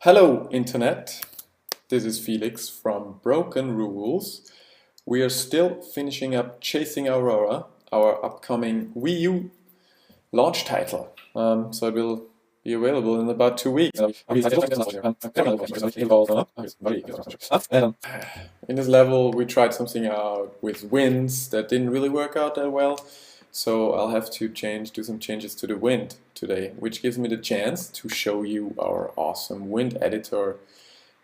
Hello Internet, this is Felix from Broken Rules. We are still finishing up Chasing Aurora, our upcoming Wii U launch title. So it will be available in about 2 weeks. In this level we tried something out with winds that didn't really work out that well. So I'll have to do some changes to the wind today, which gives me the chance to show you our awesome wind editor.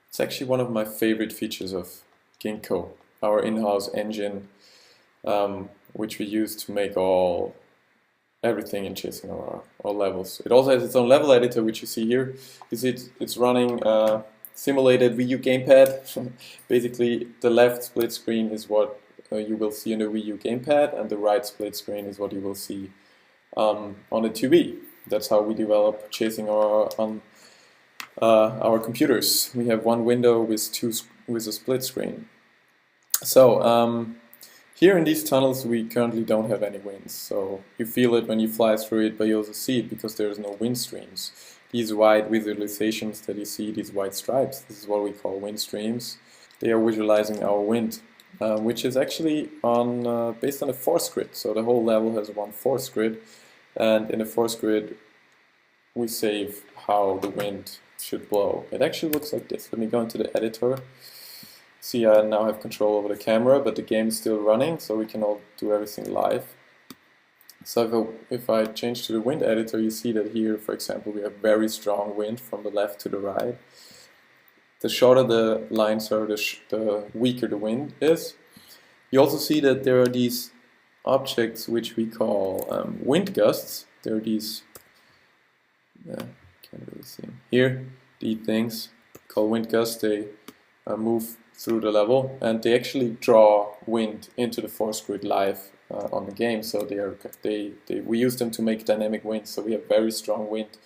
It's actually one of my favorite features of Ginkgo, our in-house engine, which we use to make everything in Chasing Aurora, all levels. It also has its own level editor, which you see here. You see it's running simulated Wii U gamepad. Basically, the left split screen is what you will see on the Wii U gamepad, and the right split screen is what you will see on the TV. That's how we develop Chasing Aurora on our computers. We have one window with a split screen. So here in these tunnels we currently don't have any winds, so you feel it when you fly through it, but you also see it because there's no wind streams. These white visualizations that you see, these white stripes, this is what we call wind streams. They are visualizing our wind, which is actually based on a force grid. So the whole level has one force grid, and in the force grid we save how the wind should blow. It actually looks like this. Let me go into the editor. See, I now have control over the camera, but the game is still running, so we can all do everything live. So if I change to the wind editor, you see that here, for example, we have very strong wind from the left to the right. The shorter the lines are, the weaker the wind is. You also see that there are these objects which we call wind gusts. There are these, can't really see them here, these things called wind gusts. They move through the level, and they actually draw wind into the force grid live on the game. So we use them to make dynamic wind. So we have very strong wind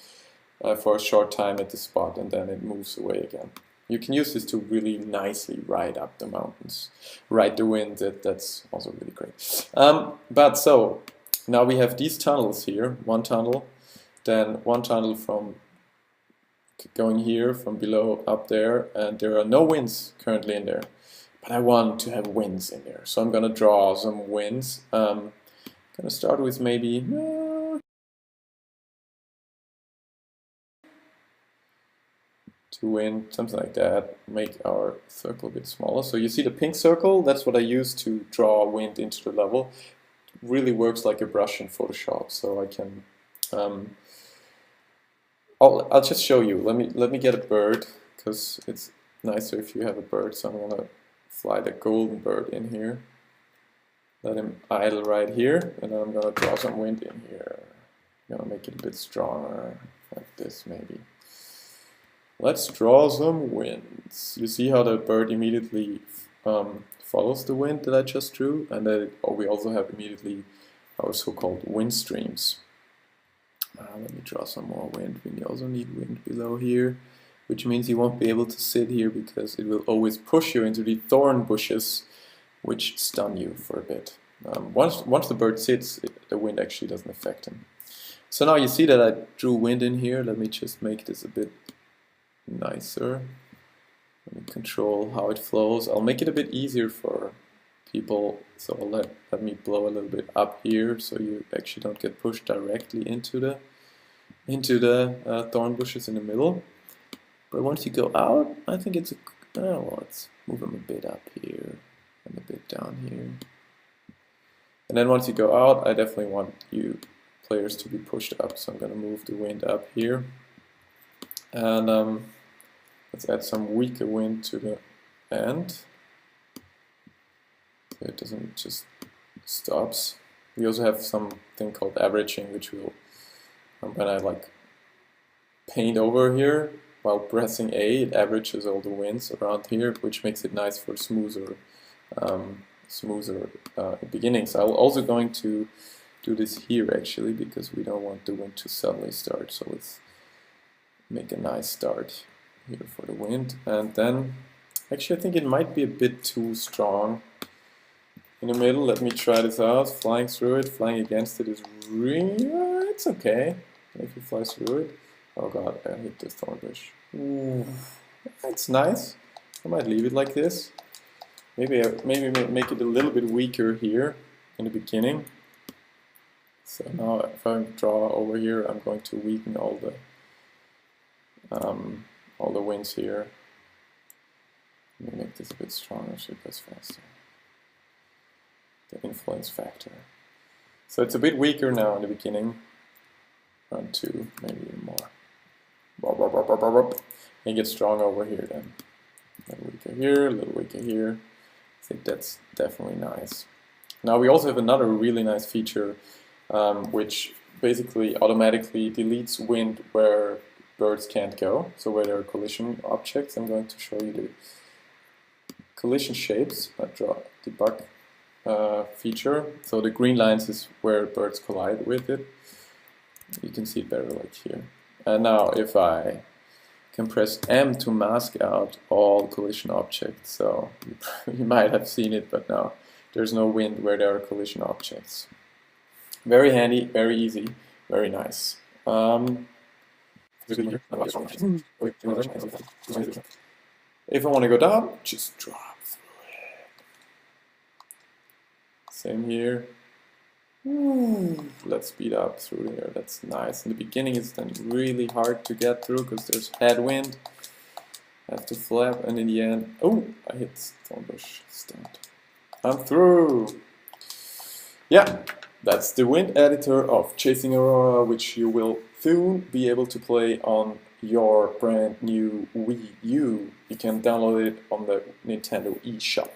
for a short time at the spot, and then it moves away again. You can use this to really nicely ride up the mountains, ride the wind. That's also really great. But so now we have these tunnels here. One tunnel, then one tunnel from going here from below up there, and there are no winds currently in there, but I want to have winds in there, so I'm gonna draw some winds. Gonna start with maybe 2 wind, something like that. Make our circle a bit smaller. So you see the pink circle, that's what I use to draw wind into the level. It really works like a brush in Photoshop, so I can I'll just show you. Let me get a bird, because it's nicer if you have a bird. So I'm gonna fly the golden bird in here. Let him idle right here, and then I'm gonna draw some wind in here. I'm gonna make it a bit stronger, like this maybe. Let's draw some winds. You see how the bird immediately follows the wind that I just drew, and then we also have immediately our so-called wind streams. Let me draw some more wind. We also need wind below here, which means you won't be able to sit here because it will always push you into the thorn bushes, which stun you for a bit. Once the bird sits, the wind actually doesn't affect him. So now you see that I drew wind in here. Let me just make this a bit nicer. Let me control how it flows. I'll make it a bit easier for people, so I'll let me blow a little bit up here, so you actually don't get pushed directly into the thorn bushes in the middle. But once you go out, I think it's let's move them a bit up here and a bit down here. And then once you go out, I definitely want you players to be pushed up, so I'm going to move the wind up here. And let's add some weaker wind to the end. It doesn't just stops. We also have something called averaging, which will, when I like paint over here while pressing A, it averages all the winds around here, which makes it nice for smoother beginnings. I'm also going to do this here actually, because we don't want the wind to suddenly start. So let's make a nice start here for the wind, and then actually I think it might be a bit too strong in the middle. Let me try this out. Flying through it, flying against it is really, it's okay if you fly through it. Oh god, I hit the thorn bush. Ooh, it's nice. I might leave it like this. Maybe make it a little bit weaker here in the beginning. So now if I draw over here, I'm going to weaken all the winds here. Let me make this a bit stronger so it goes faster. The influence factor. So it's a bit weaker now in the beginning. Round 2, maybe even more. And get stronger over here then. A little weaker here, a little weaker here. I think that's definitely nice. Now we also have another really nice feature which basically automatically deletes wind where birds can't go. So where there are collision objects, I'm going to show you the collision shapes. I draw debug feature. So the green lines is where birds collide with it. You can see it better like here. And now if I can press M to mask out all collision objects. So you might have seen it, but now there's no wind where there are collision objects. Very handy, very easy, very nice. If I want to go down, just drop through it. Same here. Let's speed up through here. That's nice. In the beginning, it's then really hard to get through because there's headwind. I have to flap, and in the end, oh, I hit Thornbush. Stunned. I'm through. Yeah, that's the wind editor of Chasing Aurora, which you will soon be able to play on your brand new Wii U. You can download it on the Nintendo eShop.